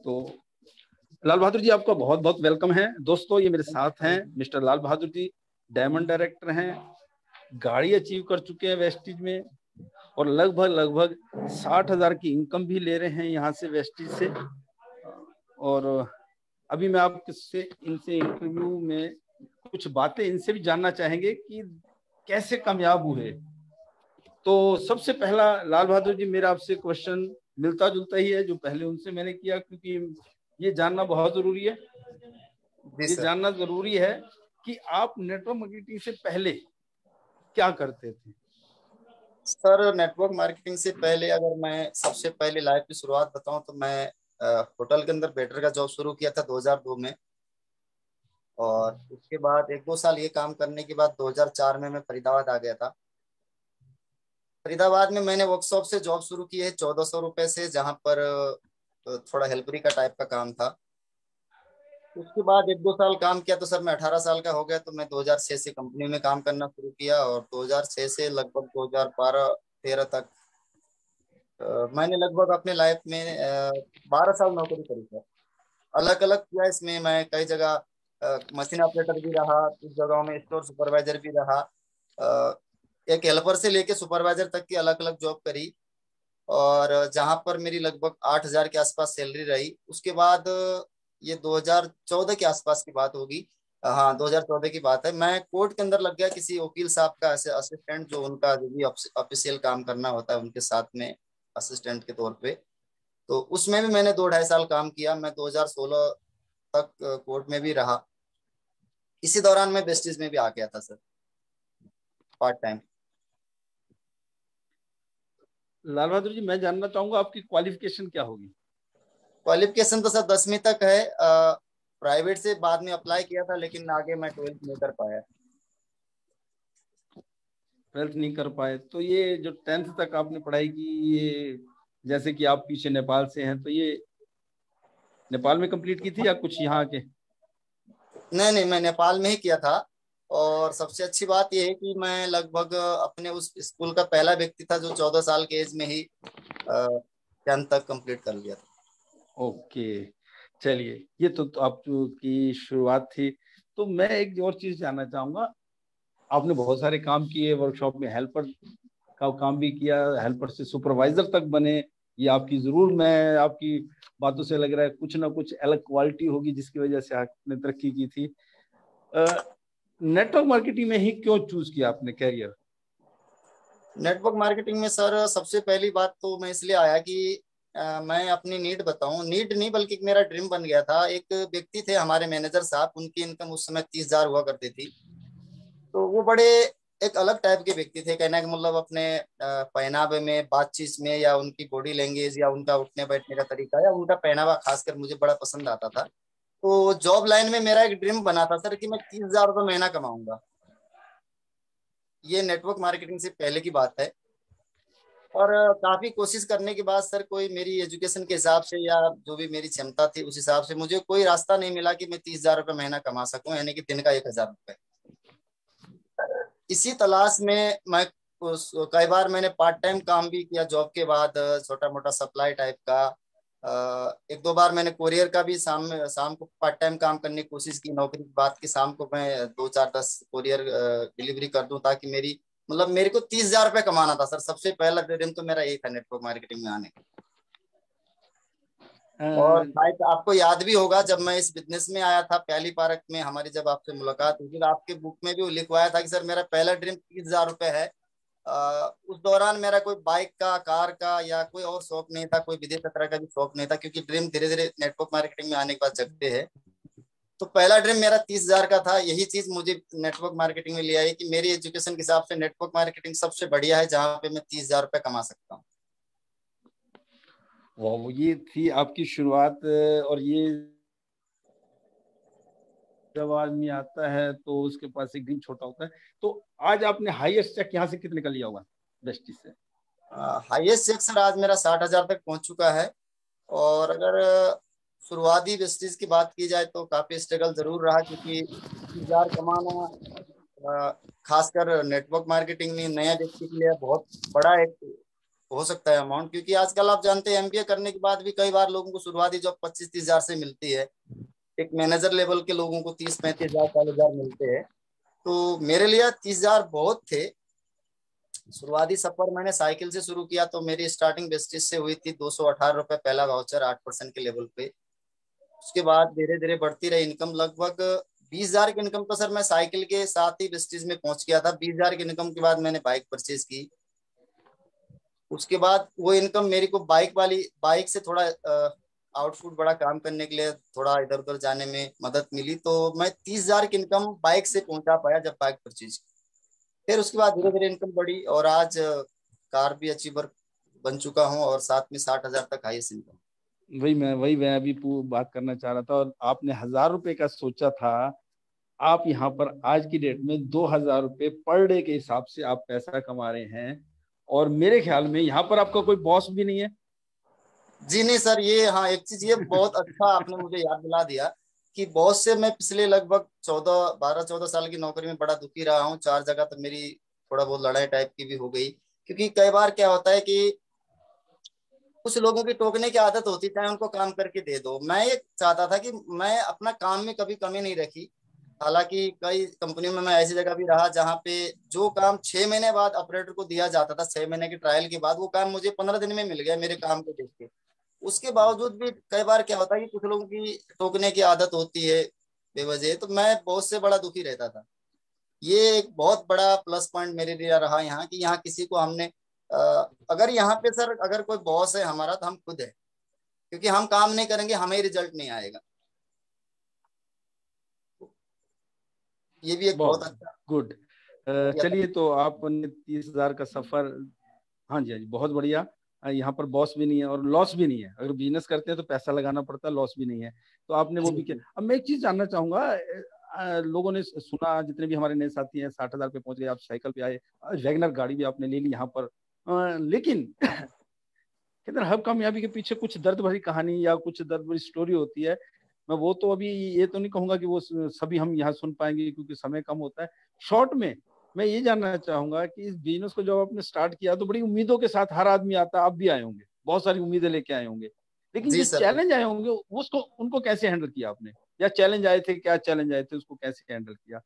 तो लाल बहादुर जी आपका बहुत बहुत वेलकम है। दोस्तों ये मेरे साथ हैं mister Lal Bahadur ji, diamond director हैं, गाड़ी अचीव कर चुके हैं वेस्टीज में और लगभग 60,000 की इनकम भी ले रहे हैं यहाँ से वेस्टीज से। और अभी मैं आपसे इनसे इंटरव्यू में कुछ बातें इनसे भी जानना चाहेंगे कि कैसे कामयाब हुए। तो सबसे पहला लाल बहादुर जी मेरा आपसे क्वेश्चन मिलता जुलता ही है जो पहले उनसे मैंने किया, क्योंकि ये जानना बहुत जरूरी है। ये जानना जरूरी है कि आप नेटवर्क मार्केटिंग से पहले क्या करते थे। सर नेटवर्क मार्केटिंग से पहले अगर मैं सबसे पहले लाइफ की शुरुआत बताऊं तो मैं होटल के अंदर वेटर का जॉब शुरू किया था 2002 में। और उसके बाद एक दो साल ये काम करने के बाद 2004 में मैं फरीदाबाद आ गया था। फरीदाबाद में मैंने वर्कशॉप से जॉब शुरू की है 1400 रुपये से, जहाँ पर थोड़ा हेल्परी का टाइप का काम था। उसके बाद एक दो साल काम किया तो सर मैं 18 साल का हो गया, तो मैं 2006 से कंपनी में काम करना शुरू किया और 2006 से लगभग 2012-13 तक मैंने लगभग अपने लाइफ में 12 साल नौकरी करी है। अलग अलग किया इसमें, मैं कई जगह मशीन ऑपरेटर भी रहा, कुछ जगहों में स्टोर सुपरवाइजर भी रहा। एक हेल्पर से लेके सुपरवाइजर तक की अलग अलग जॉब करी, और जहां पर मेरी लगभग 8,000 के आसपास सैलरी रही। उसके बाद ये 2014 के आसपास की बात होगी। हाँ 2014 की बात है। मैं कोर्ट के अंदर लग गया किसी वकील साहब का असिस्टेंट, जो उनका जो भी ऑफिशियल काम करना होता है उनके साथ में असिस्टेंट के तौर पे। तो उसमें भी मैंने 2 ढाई साल काम किया। मैं 2016 तक कोर्ट में भी रहा। इसी दौरान मैं वेस्टिज में भी आ गया था sir, part time. Lal Bahadur ji मैं जानना चाहूंगा आपकी क्वालिफिकेशन क्या होगी। क्वालिफिकेशन तो सर 10वीं तक है। प्राइवेट से बाद में अप्लाई किया था, लेकिन आगे मैं 12th नहीं कर पाया। 12th नहीं कर पाए, तो ये जो 10th तक आपने पढ़ाई की, ये जैसे कि आप पीछे नेपाल से हैं, तो ये नेपाल में कंप्लीट की थी या कुछ यहाँ के। नहीं नहीं, मैं नेपाल में ही किया था। और सबसे अच्छी बात यह है कि मैं लगभग अपने उस स्कूल का पहला व्यक्ति था जो 14 साल के एज में ही 10th तक कंप्लीट कर लिया था। ओके, चलिए ये तो आपकी शुरुआत थी। तो मैं एक और चीज जानना चाहूंगा, आपने बहुत सारे काम किए, वर्कशॉप में हेल्पर का काम भी किया, हेल्पर से सुपरवाइजर तक बने। ये आपकी जरूर, मैं आपकी बातों से लग रहा है कुछ ना कुछ अलग क्वालिटी होगी जिसकी वजह से आपने तरक्की की थी। नेटवर्क मार्केटिंग में ही क्यों चूज किया आपने कैरियर। नेटवर्क मार्केटिंग में सर सबसे पहली बात तो मैं इसलिए आया कि मैं अपनी नीड बताऊं, नीड नहीं बल्कि मेरा ड्रीम बन गया था। एक व्यक्ति थे हमारे मैनेजर साहब, उनकी इनकम उस समय 30,000 हुआ करती थी। तो वो बड़े एक अलग टाइप के व्यक्ति थे, कहने का मतलब अपने पहनावे में, बातचीत में, या उनकी बॉडी लैंग्वेज, या उनका उठने बैठने का तरीका, या उनका पहनावा खासकर मुझे बड़ा पसंद आता था। तो जॉब लाइन में मेरा एक ड्रीम बना था सर कि मैं 30,000 रुपये महीना कमाऊंगा। ये नेटवर्क मार्केटिंग से पहले की बात है। और काफी कोशिश करने के बाद सर कोई मेरी एजुकेशन के हिसाब से या जो भी मेरी क्षमता थी उस हिसाब से मुझे कोई रास्ता नहीं मिला कि मैं 30,000 रुपये महीना कमा सकूं, यानी कि दिन का 1,000 रुपये। इसी तलाश में मैं कई बार मैंने पार्ट टाइम काम भी किया जॉब के बाद, छोटा मोटा सप्लाई टाइप का। एक दो बार मैंने कोरियर का भी शाम को पार्ट टाइम काम करने की कोशिश की। नौकरी की बात की शाम को मैं 2 4 10 कोरियर डिलीवरी कर दूं, ताकि मेरी मतलब मेरे को 30,000 रुपये कमाना था सर। सबसे पहला ड्रीम तो मेरा यही था नेटवर्क मार्केटिंग में आने का। और शायद आपको याद भी होगा जब मैं इस बिजनेस में आया था पहली पार्क में हमारी जब आपसे मुलाकात हुई थी, तो आपके बुक में भी लिखवाया था कि सर मेरा पहला ड्रीम 30,000 रुपये है। उस दौरान मेरा कोई बाइक का, कार का या कोई और शौक नहीं था, कोई विदेश यात्रा का भी शौक नहीं था, क्योंकि ड्रीम धीरे धीरे नेटवर्क मार्केटिंग में आने के बाद जगते हैं। तो पहला ड्रीम मेरा 30,000 का था। यही चीज मुझे नेटवर्क मार्केटिंग में ले आई कि मेरी एजुकेशन के हिसाब से नेटवर्क मार्केटिंग सबसे बढ़िया है, जहाँ पे मैं 30,000 रुपये कमा सकता हूँ। वाह, ये थी आपकी शुरुआत। और ये जब आदमी आता है तो उसके पास एक दिन छोटा होता है। तो आज आपने हाईएस्ट चेक यहाँ से कितने का लिया होगा वेस्टी से। हाईएस्ट चेक सर आज मेरा 60,000 तक पहुंच चुका है। और अगर शुरुआती वेस्टीज की बात की जाए तो काफी स्ट्रगल जरूर रहा, क्योंकि 30,000 कमाना खासकर नेटवर्क मार्केटिंग में नया व्यक्ति के लिए बहुत बड़ा एक हो सकता है अमाउंट, क्योंकि आजकल आप जानते हैं एमबीए करने के बाद भी कई बार लोगों को शुरुआती जॉब 25-30 हजार से मिलती है। एक मैनेजर लेवल के लोगों को 30-35 हजार 40 हजार मिलते हैं। तो मेरे लिए 30 हजार बहुत थे। शुरुआती सफर मैंने साइकिल से शुरू किया, तो मेरी स्टार्टिंग वेस्टेज से हुई थी 218 रुपये पहला वाउचर 8% के लेवल पे। उसके बाद धीरे धीरे बढ़ती रही इनकम, लगभग 20 हजार की इनकम तो सर मैं साइकिल के साथ ही वेस्टेज में पहुंच गया था। 20 हजार की इनकम के बाद मैंने बाइक परचेज की। उसके बाद वो इनकम मेरी को बाइक से थोड़ा आउटपुट बड़ा काम करने के लिए थोड़ा इधर उधर जाने में मदद मिली, तो मैं 30 हजार की इनकम बाइक से पहुंचा पाया जब बाइक परचेज। फिर उसके बाद धीरे धीरे इनकम बढ़ी और आज कार भी अचीवर बन चुका हूँ और साथ में 60 हजार तक हाईएस्ट इनकम। वही मैं अभी बात करना चाह रहा था। और आपने 1,000 रुपए का सोचा था, आप यहाँ पर आज की डेट में 2,000 रुपए पर डे के हिसाब से आप पैसा कमा रहे हैं। और मेरे ख्याल में यहाँ पर आपका कोई बॉस भी नहीं है। जी नहीं सर, ये हाँ एक चीज ये बहुत अच्छा आपने मुझे याद दिला दिया कि बॉस से मैं पिछले लगभग 12 14 साल की नौकरी में बड़ा दुखी रहा हूँ। 4 जगह तो मेरी थोड़ा बहुत लड़ाई टाइप की भी हो गई, क्योंकि कई बार क्या होता है कि कुछ लोगों की टोकने की आदत होती है, चाहे उनको काम करके दे दो। मैं ये चाहता था कि मैं अपना काम में कभी कमी नहीं रखी। हालांकि कई कंपनियों में मैं ऐसी जगह भी रहा जहाँ पे जो काम 6 महीने बाद ऑपरेटर को दिया जाता था, 6 महीने की ट्रायल के बाद वो काम मुझे 15 दिन में मिल गया मेरे काम को देख के। उसके बावजूद भी कई बार क्या होता है कि कुछ लोगों की टोकने की आदत होती है बेवजह, तो मैं बहुत से बड़ा दुखी रहता था। ये एक बहुत बड़ा प्लस पॉइंट मेरे लिए रहा यहाँ कि यहाँ किसी को हमने अगर यहाँ पे सर अगर कोई बॉस है हमारा तो हम खुद है, क्योंकि हम काम नहीं करेंगे हमें रिजल्ट नहीं आएगा। ये भी एक बहुत बहुत अच्छा गुड। किया था। चलिए, तो आपने 30,000 का सफर, हाँ जी हाँ जी, बहुत बढ़िया। यहाँ पर बॉस भी नहीं है और लॉस भी नहीं है। अगर बिजनेस करते हैं तो पैसा लगाना पड़ता है, लॉस भी नहीं है। तो आपने वो जी भी किया। जी अब मैं एक चीज जानना चाहूंगा, लोगों ने सुना, जितने भी हमारे नए साथी हैं, 60,000 पे पहुंच गए, आप साइकिल पे आए, वैगनर गाड़ी भी आपने ले ली यहाँ पर। लेकिन कहते हैं हर कामयाबी के पीछे कुछ दर्द भरी कहानी या कुछ दर्द भरी स्टोरी होती है। मैं वो तो अभी ये तो नहीं कहूंगा कि वो सभी हम यहाँ सुन पाएंगे, क्योंकि समय कम होता है। शॉर्ट में मैं ये जानना चाहूंगा कि इस बिजनेस को जब आपने स्टार्ट किया तो बड़ी उम्मीदों के साथ हर आदमी आता, आप भी आए होंगे, बहुत सारी उम्मीदें लेके आए होंगे। लेकिन जी जो सर चैलेंज आए होंगे उसको उनको कैसे हैंडल किया आपने? या चैलेंज आए थे, क्या चैलेंज आए थे, उसको कैसे हैंडल किया?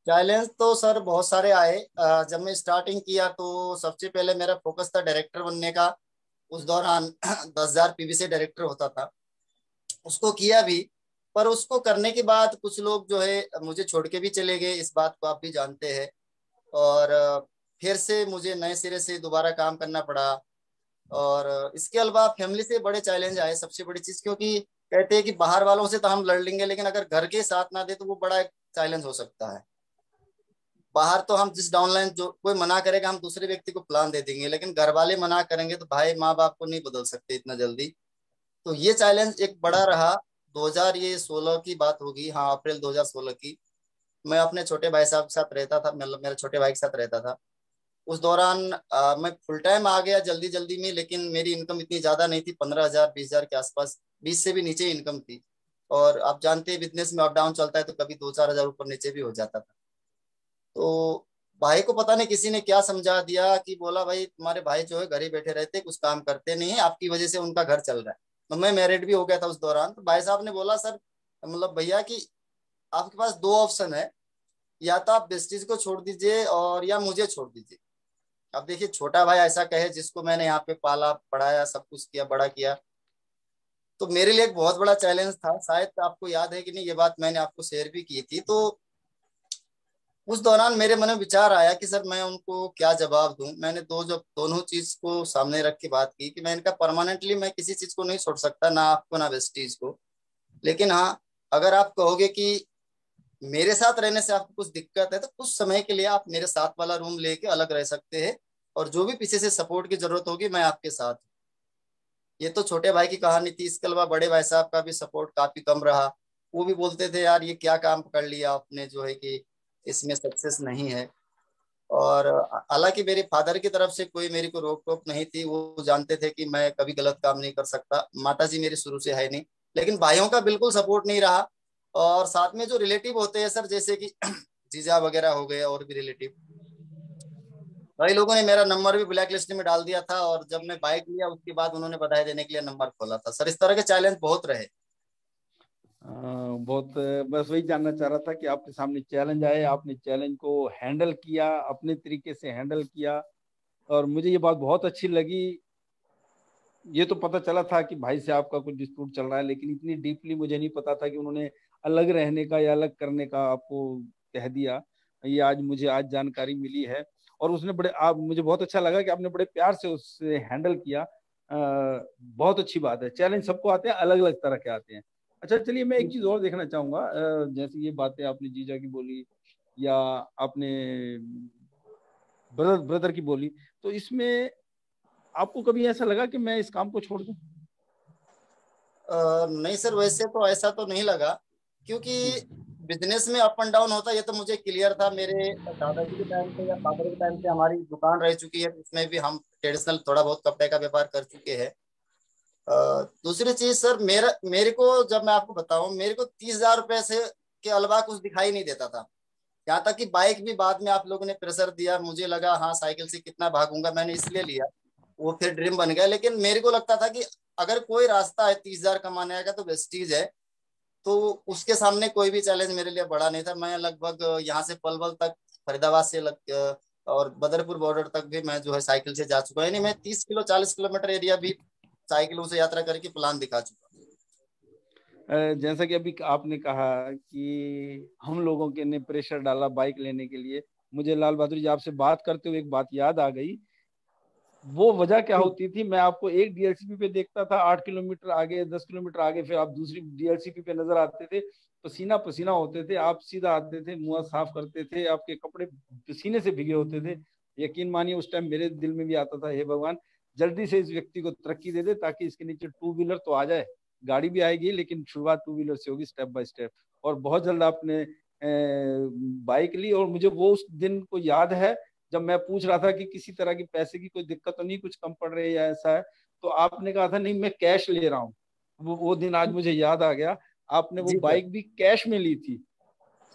चैलेंज तो सर बहुत सारे आए। जब मैं स्टार्टिंग किया तो सबसे पहले मेरा फोकस था डायरेक्टर बनने का। उस दौरान 10 हजार पीवी से डायरेक्टर होता था, उसको किया भी। पर उसको करने के बाद कुछ लोग जो है मुझे छोड़ के भी चले गए, इस बात को आप भी जानते हैं। और फिर से मुझे नए सिरे से दोबारा काम करना पड़ा। और इसके अलावा फैमिली से बड़े चैलेंज आए, सबसे बड़ी चीज, क्योंकि कहते हैं कि बाहर वालों से तो हम लड़ लेंगे लेकिन अगर घर के साथ ना दे तो वो बड़ा एक चैलेंज हो सकता है। बाहर तो हम जिस डाउनलाइन जो कोई मना करेगा हम दूसरे व्यक्ति को प्लान दे देंगे, लेकिन घर वाले मना करेंगे तो भाई माँ बाप को नहीं बदल सकते इतना जल्दी। तो ये चैलेंज एक बड़ा रहा। 2016 की बात होगी, हाँ अप्रैल 2016 की। मैं अपने छोटे भाई साहब के साथ रहता था, मतलब मेरे छोटे भाई के साथ रहता था। उस दौरान मैं फुल टाइम आ गया जल्दी जल्दी में, लेकिन मेरी इनकम इतनी ज्यादा नहीं थी, 15 हजार 20 हजार के आसपास, 20 से भी नीचे इनकम थी। और आप जानते हैं बिजनेस में अप डाउन चलता है तो कभी 2-4 हजार ऊपर नीचे भी हो जाता था। तो भाई को पता नहीं किसी ने क्या समझा दिया कि बोला भाई तुम्हारे भाई जो है घर ही बैठे रहते कुछ काम करते नहीं है, आपकी वजह से उनका घर चल रहा है। तो मैं मैरिड भी हो गया था उस दौरान, तो भाई साहब ने बोला सर, मतलब भैया कि आपके पास दो ऑप्शन है, या तो आप वेस्टीज को छोड़ दीजिए और या मुझे छोड़ दीजिए। अब देखिए छोटा भाई ऐसा कहे जिसको मैंने यहाँ पे पाला पढ़ाया सब कुछ किया बड़ा किया, तो मेरे लिए एक बहुत बड़ा चैलेंज था। शायद आपको याद है कि नहीं, ये बात मैंने आपको शेयर भी की थी। तो उस दौरान मेरे मन में विचार आया कि सर मैं उनको क्या जवाब दूं। मैंने दोनों चीज को सामने रख के बात की कि मैं इनका परमानेंटली मैं किसी चीज को नहीं छोड़ सकता, ना आपको ना वेस्टीज को। लेकिन हाँ, अगर आप कहोगे कि मेरे साथ रहने से आपको कुछ दिक्कत है तो कुछ समय के लिए आप मेरे साथ वाला रूम लेके अलग रह सकते हैं, और जो भी पीछे से सपोर्ट की जरूरत होगी मैं आपके साथ हूं। ये तो छोटे भाई की कहानी थी। इसके अलावा बड़े भाई साहब का भी सपोर्ट काफी कम रहा। वो भी बोलते थे यार ये क्या काम कर लिया आपने जो है कि इसमें सक्सेस नहीं है। और हालांकि मेरे फादर की तरफ से कोई मेरी को रोक टोक नहीं थी, वो जानते थे कि मैं कभी गलत काम नहीं कर सकता। माता जी मेरी शुरू से है नहीं, लेकिन भाइयों का बिल्कुल सपोर्ट नहीं रहा। और साथ में जो रिलेटिव होते हैं सर, जैसे कि जीजा वगैरह हो गए और भी रिलेटिव, कई लोगों ने मेरा नंबर भी ब्लैक लिस्ट में डाल दिया था, और जब मैं बाइक लिया उसके बाद उन्होंने बधाई देने के लिए नंबर खोला था। सर इस तरह के चैलेंज बहुत रहे। बहुत बस वही जानना चाह रहा था कि आपके सामने चैलेंज आए, आपने चैलेंज को हैंडल किया, अपने तरीके से हैंडल किया। और मुझे ये बात बहुत अच्छी लगी। ये तो पता चला था कि भाई से आपका कुछ डिस्प्यूट चल रहा है, लेकिन इतनी डीपली मुझे नहीं पता था कि उन्होंने अलग रहने का या अलग करने का आपको कह दिया। ये आज मुझे आज जानकारी मिली है। और उसने बड़े आप मुझे बहुत अच्छा लगा कि आपने बड़े प्यार से उससे हैंडल किया। बहुत अच्छी बात है। चैलेंज सबको आते हैं, अलग अलग तरह के आते हैं। अच्छा चलिए, मैं एक चीज और देखना चाहूंगा। जैसे ये बातें आपने जीजा की बोली या आपने ब्रदर ब्रदर की बोली, तो इसमें आपको कभी ऐसा लगा कि मैं इस काम को छोड़ दूं? नहीं सर, वैसे तो ऐसा तो नहीं लगा, क्योंकि जी बिजनेस में अप एंड डाउन होता है ये तो मुझे क्लियर था। मेरे दादाजी के टाइम से या फादर के टाइम से हमारी दुकान रह चुकी है, उसमें भी हम ट्रेडिशनल थोड़ा बहुत कपड़े का व्यापार कर चुके हैं। दूसरी चीज सर, मेरे को जब मैं आपको बताऊं, मेरे को 30,000 रुपए से के अलावा कुछ दिखाई नहीं देता था। यहाँ तक कि बाइक भी बाद में आप लोगों ने प्रेशर दिया, मुझे लगा हाँ साइकिल से कितना भागूंगा, मैंने इसलिए लिया, वो फिर ड्रीम बन गया। लेकिन मेरे को लगता था कि अगर कोई रास्ता है 30,000 कमाने का तो वेस्टीज है, तो उसके सामने कोई भी चैलेंज मेरे लिए बड़ा नहीं था। मैं लगभग यहाँ से पलवल तक, फरीदाबाद से और बदरपुर बॉर्डर तक भी मैं जो है साइकिल से जा चुका है। यानी मैं 30 किलो 40 किलोमीटर एरिया भी साइकिलों से यात्रा करके प्लान दिखा चुका। जैसा कि अभी आपने कहा कि हम लोगों के ने प्रेशर डाला बाइक लेने के लिए, मुझे लाल बहादुर जी आपसे बात करते हुए एक बात याद आ गई। वो वजह क्या होती थी, मैं आपको एक डीएलसीपी पे देखता था, 8 किलोमीटर आगे 10 किलोमीटर आगे फिर आप दूसरी डीएलसीपी पे नजर आते थे, पसीना पसीना होते थे, आप सीधा आते थे, मुंह साफ करते थे, आपके कपड़े पसीने से भीगे होते थे। यकीन मानिए उस टाइम मेरे दिल में भी आता था, हे भगवान जल्दी से इस व्यक्ति को तरक्की दे दे ताकि इसके नीचे टू व्हीलर तो आ जाए। गाड़ी भी आएगी लेकिन शुरुआत टू व्हीलर से होगी, स्टेप बाय स्टेप। और बहुत जल्द आपने बाइक ली। और मुझे वो उस दिन को याद है जब मैं पूछ रहा था कि किसी तरह की पैसे की कोई दिक्कत तो नहीं, कुछ कम पड़ रही है या ऐसा है, तो आपने कहा था नहीं मैं कैश ले रहा हूँ। वो दिन आज मुझे याद आ गया। आपने वो जी सर। बाइक भी कैश में ली थी,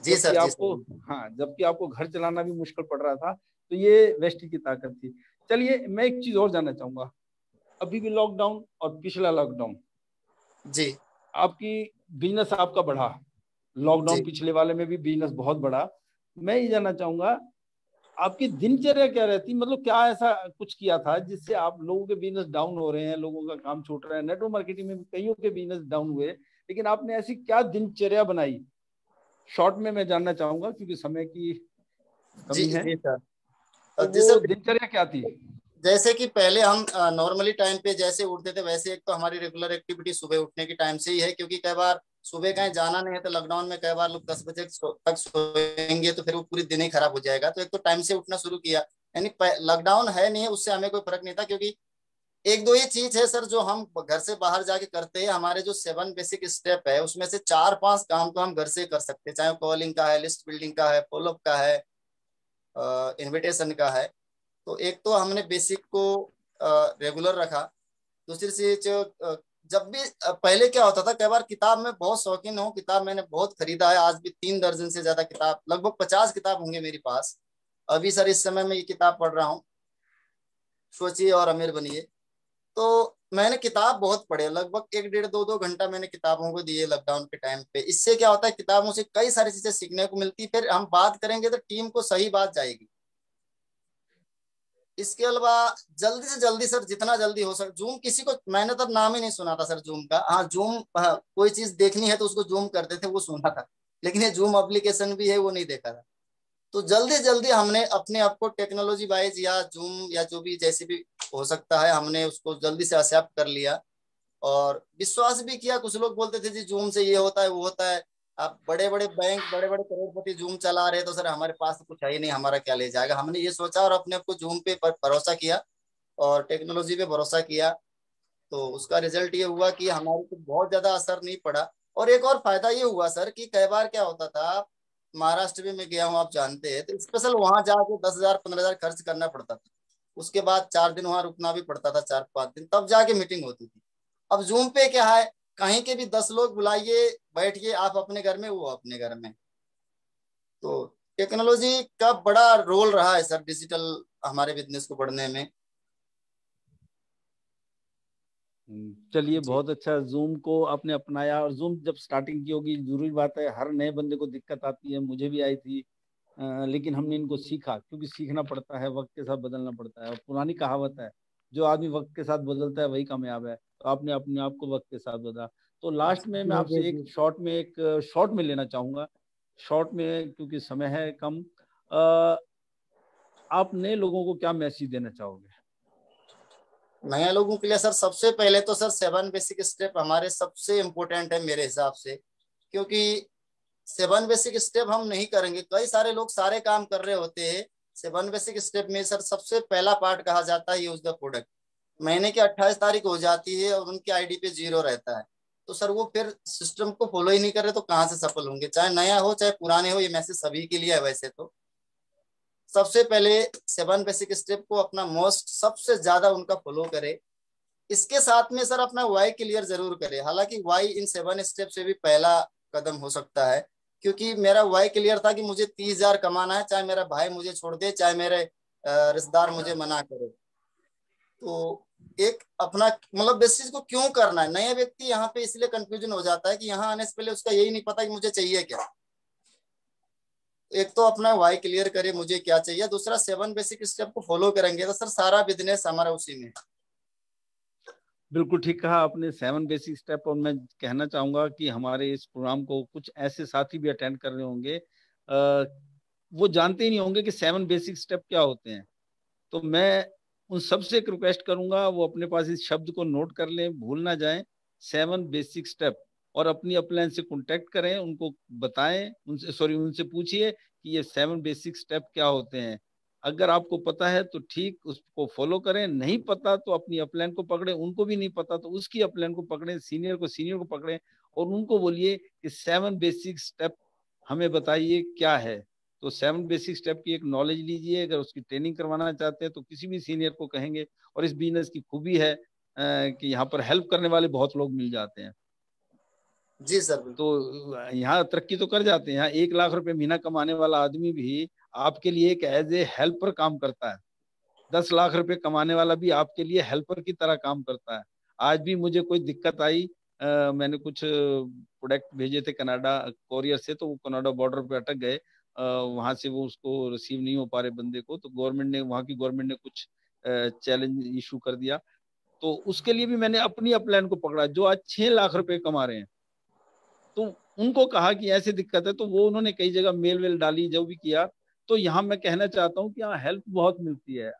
जी जबकि सर। जी आपको, सर। हाँ जबकि आपको घर चलाना भी मुश्किल पड़ रहा था। तो ये वेस्टी की ताकत थी। चलिए मैं एक चीज और जानना चाहूंगा। अभी भी लॉकडाउन और पिछला लॉकडाउन, जी आपकी बिजनेस आपका बढ़ा, लॉकडाउन जी। पिछले वाले में भी बिजनेस बहुत बढ़ा। मैं ये जानना चाहूंगा आपकी दिनचर्या क्या रहती, मतलब क्या ऐसा कुछ किया था जिससे आप लोगों के बिजनेस डाउन हो रहे हैं, लोगों का काम छूट रहा है, नेटवर्क मार्केटिंग में भी कईयों के बिजनेस डाउन हुए, लेकिन आपने ऐसी क्या दिनचर्या बनाई? शॉर्ट में मैं जानना चाहूंगा क्योंकि समय की जी कमी है। जी सर। तो जी वो सर, दिनचर्या क्या थी? जैसे कि पहले हम नॉर्मली टाइम पे जैसे उठते थे, वैसे एक तो हमारी रेगुलर एक्टिविटी सुबह उठने के टाइम से ही है, क्योंकि कई बार सुबह कहीं जाना नहीं है तो लॉकडाउन में कई बार लोग 10 बजे तक सोएंगे, तो फिर वो पूरी दिन ही खराब हो जाएगा। तो एक तो टाइम से उठना शुरू किया। यानी लॉकडाउन है नहीं है उससे हमें कोई फर्क नहीं था, क्योंकि एक दो ये चीज है सर जो हम घर से बाहर जाके करते हैं। हमारे जो 7 बेसिक स्टेप है उसमें से 4-5 काम तो हम घर से कर सकते हैं, चाहे कॉलिंग का है, लिस्ट बिल्डिंग का है, फॉलोअप का है, इनविटेशन का है। तो एक तो हमने बेसिक को रेगुलर रखा। दूसरी चीज, जब भी पहले क्या होता था, कई बार किताब में बहुत शौकीन हूँ, किताब मैंने बहुत खरीदा है, आज भी 3 दर्जन से ज्यादा किताब, लगभग 50 किताब होंगे मेरे पास। अभी सर इस समय मैं ये किताब पढ़ रहा हूँ, सोचिए और अमीर बनिए। तो मैंने किताब बहुत पढ़े, लगभग 1 डेढ़ 2 2 घंटा मैंने किताबों को दिए लॉकडाउन के टाइम पे। इससे क्या होता है, किताबों से कई सारी चीजें सीखने को मिलती, फिर हम बात करेंगे तो टीम को सही बात जाएगी। इसके अलावा जल्दी से जल्दी सर, जितना जल्दी हो सके, जूम किसी को मैंने तब नाम ही नहीं सुना था सर जूम का। हाँ जूम, हाँ, कोई चीज देखनी है तो उसको जूम करते थे वो सुना था, लेकिन ये जूम एप्लीकेशन भी है वो नहीं देखा था। तो जल्दी जल्दी हमने अपने आप को टेक्नोलॉजी वाइज या जूम या जो भी जैसे भी हो सकता है, हमने उसको जल्दी से एक्सेप्ट कर लिया और विश्वास भी किया। कुछ लोग बोलते थे जी जूम से ये होता है वो होता है, आप बड़े बड़े बैंक बड़े बड़े करोड़पति जूम चला रहे हैं, तो सर हमारे पास तो कुछ है ही नहीं, हमारा क्या ले जाएगा। हमने ये सोचा और अपने आप को जूम पे भरोसा किया और टेक्नोलॉजी पे भरोसा किया। तो उसका रिजल्ट ये हुआ कि हमारे को बहुत ज्यादा असर नहीं पड़ा। और एक और फायदा ये हुआ सर कि कई बार क्या होता था, महाराष्ट्र में मैं गया हूँ आप जानते हैं, तो स्पेशल वहां जाके 10,000 15,000 खर्च करना पड़ता था। उसके बाद 4 दिन वहां रुकना भी पड़ता था, 4-5 दिन, तब जाके मीटिंग होती थी। अब जूम पे क्या है, कहीं के भी 10 लोग बुलाइए, बैठिए, आप अपने घर में वो अपने घर में। तो टेक्नोलॉजी का बड़ा रोल रहा है सर डिजिटल हमारे बिजनेस को बढ़ने में। चलिए, जी बहुत अच्छा। जूम को आपने अपनाया, और जूम जब स्टार्टिंग की होगी, जरूरी बात है हर नए बंदे को दिक्कत आती है, मुझे भी आई थी। लेकिन हमने इनको सीखा, क्योंकि सीखना पड़ता है, वक्त के साथ बदलना पड़ता है। और पुरानी कहावत है, जो आदमी वक्त के साथ बदलता है वही कामयाब है। तो आपने अपने आप को वक्त के साथ बदला। तो लास्ट में मैं जी आपसे जी। एक शॉर्ट में लेना चाहूंगा। शॉर्ट में, क्योंकि समय है कम, अ, आप नए लोगों को क्या मैसेज देना चाहोगे? नया लोगों के लिए सर सबसे पहले तो सर 7 बेसिक स्टेप हमारे सबसे इम्पोर्टेंट है मेरे हिसाब से। क्योंकि 7 बेसिक स्टेप हम नहीं करेंगे, कई सारे लोग सारे काम कर रहे होते हैं। 7 बेसिक स्टेप में सर सबसे पहला पार्ट कहा जाता है यूज द प्रोडक्ट। महीने की 28 तारीख हो जाती है और उनकी आईडी पे 0 रहता है, तो सर वो फिर सिस्टम को फॉलो ही नहीं कर रहे, तो कहाँ से सफल होंगे? चाहे नया हो चाहे पुराने हो, ये मैसेज सभी के लिए है वैसे तो। सबसे पहले 7 बेसिक स्टेप को अपना मोस्ट सबसे ज्यादा उनका फॉलो करे। इसके साथ में सर अपना वाई क्लियर जरूर करे। हालांकि वाई इन 7 स्टेप से भी पहला कदम हो सकता है। क्योंकि मेरा वाई क्लियर था कि मुझे 30,000 कमाना है, चाहे मेरा भाई मुझे छोड़ दे, चाहे मेरे रिश्तेदार मुझे मना करे। तो एक अपना मतलब बेसिस को क्यों करना है, नया व्यक्ति यहाँ पे इसलिए कंफ्यूजन हो जाता है कि यहाँ आने से पहले उसका यही नहीं पता कि मुझे चाहिए क्या। एक तो अपना वाई क्लियर करे मुझे क्या चाहिए, दूसरा 7 बेसिक स्टेप को फॉलो करेंगे तो सर सारा बिजनेस हमारा उसी में है। बिल्कुल ठीक कहा आपने, 7 बेसिक स्टेप। और मैं कहना चाहूंगा कि हमारे इस प्रोग्राम को कुछ ऐसे साथी भी अटेंड कर रहे होंगे, वो जानते ही नहीं होंगे कि 7 बेसिक स्टेप क्या होते हैं। तो मैं उन सबसे एक रिक्वेस्ट करूंगा, वो अपने पास इस शब्द को नोट कर लें, भूल ना जाएं। 7 बेसिक स्टेप। और अपनी अपलाइन से कांटेक्ट करें, उनको बताएं, उनसे पूछिए कि ये 7 बेसिक स्टेप क्या होते हैं। अगर आपको पता है तो ठीक, उसको फॉलो करें। नहीं पता तो अपनी अपलाइन को पकड़े, उनको भी नहीं पता तो उसकी अपलाइन को पकड़े, सीनियर को पकड़े, और उनको बोलिए कि 7 बेसिक स्टेप हमें बताइए क्या है। तो 7 बेसिक स्टेप की एक नॉलेज लीजिए। अगर उसकी ट्रेनिंग करवाना चाहते हैं तो किसी भी सीनियर को कहेंगे। और इस बिजनेस की खूबी है कि यहाँ पर हेल्प करने वाले बहुत लोग मिल जाते हैं। जी सर बिल्कुल। तो यहाँ तरक्की तो कर जाते हैं। यहाँ 1 लाख रुपए महीना कमाने वाला आदमी भी आपके लिए एक एज ए हेल्पर काम करता है। 10 लाख रुपए कमाने वाला भी आपके लिए हेल्पर की तरह काम करता है। आज भी मुझे कोई दिक्कत आई, मैंने कुछ प्रोडक्ट भेजे थे कनाडा कोरियर से, तो वो कनाडा बॉर्डर पे अटक गए। वहां से वो उसको रिसीव नहीं हो पा रहे बंदे को, तो वहां की गवर्नमेंट ने कुछ चैलेंज इशू कर दिया। तो उसके लिए भी मैंने अपनी अपलाइन को पकड़ा, जो आज 6 लाख रुपए कमा रहे हैं। तो उनको कहा कि ऐसी दिक्कत है, तो वो उन्होंने कई जगह मेल वेल डाली, जो भी किया। तो यहाँ मैं कहना चाहता हूँ कि यहाँ हेल्प बहुत मिलती है,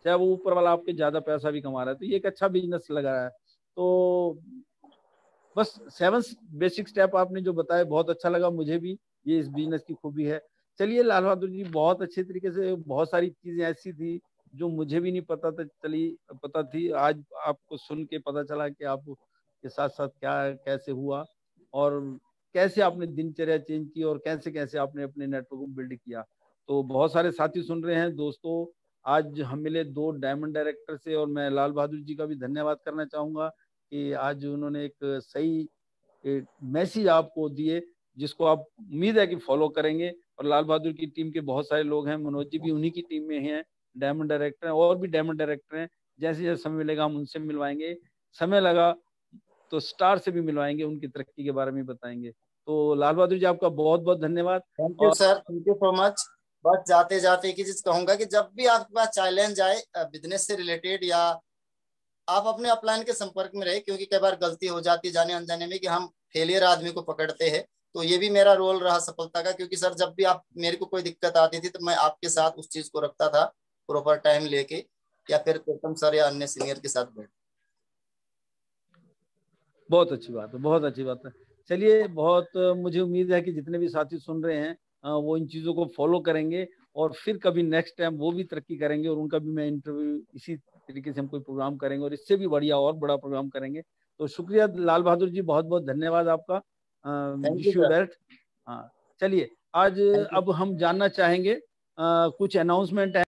चाहे वो ऊपर वाला आपके ज्यादा पैसा भी कमा रहा है, तो ये एक अच्छा बिजनेस लगा है। तो बस 7 बेसिक स्टेप आपने जो बताया, बहुत अच्छा लगा मुझे भी। ये इस बिजनेस की खूबी है। चलिए लाल बहादुर जी, बहुत अच्छे तरीके से, बहुत सारी चीजें ऐसी थी जो मुझे भी नहीं पता था, पता थी, आज आपको सुन के पता चला कि आप के साथ साथ क्या कैसे हुआ, और कैसे आपने दिनचर्या चेंज की, और कैसे कैसे आपने अपने नेटवर्क को बिल्ड किया। तो बहुत सारे साथी सुन रहे हैं दोस्तों। आज हम मिले 2 डायमंड डायरेक्टर से, और मैं लाल बहादुर जी का भी धन्यवाद करना चाहूंगा कि आज उन्होंने एक सही मैसेज आपको दिए, जिसको आप उम्मीद है कि फॉलो करेंगे। और लाल बहादुर की टीम के बहुत सारे लोग हैं, मनोज जी भी उन्हीं की टीम में हैं, डायमंड डायरेक्टर हैं, और भी डायमंड डायरेक्टर हैं। जैसे जैसे समय मिलेगा हम उनसे मिलवाएंगे, समय लगा तो स्टार से भी मिलवाएंगे, उनकी तरक्की के बारे में बताएंगे। तो लाल बहादुर जी, आपका बहुत बहुत धन्यवाद। थैंक यू और sir, thank you so much. बस जाते जाते एक ही चीज कहूंगा कि जब भी आपके पास चैलेंज आए बिजनेस से रिलेटेड, या आप अपने अपलाइन के संपर्क में रहे। क्योंकि कई बार गलती हो जाती है जाने अनजाने में कि हम फेलियर आदमी को पकड़ते हैं। तो ये भी मेरा रोल रहा सफलता का। क्योंकि सर जब भी आप मेरे को कोई दिक्कत आती थी तो मैं आपके साथ उस चीज को रखता था, प्रॉपर टाइम लेके, या फिर प्रीतम सर या अन्य सीनियर के साथ बैठ। बहुत अच्छी बात है, बहुत अच्छी बात है। चलिए, बहुत मुझे उम्मीद है कि जितने भी साथी सुन रहे हैं, वो इन चीज़ों को फॉलो करेंगे, और फिर कभी नेक्स्ट टाइम वो भी तरक्की करेंगे, और उनका भी मैं इंटरव्यू इसी तरीके से हम कोई प्रोग्राम करेंगे, और इससे भी बढ़िया और बड़ा प्रोग्राम करेंगे। तो शुक्रिया लाल बहादुर जी, बहुत बहुत धन्यवाद आपका। Thank you wish you sir. Best. हाँ, चलिए, आज थैंक यू। अब हम जानना चाहेंगे, कुछ अनाउंसमेंट है।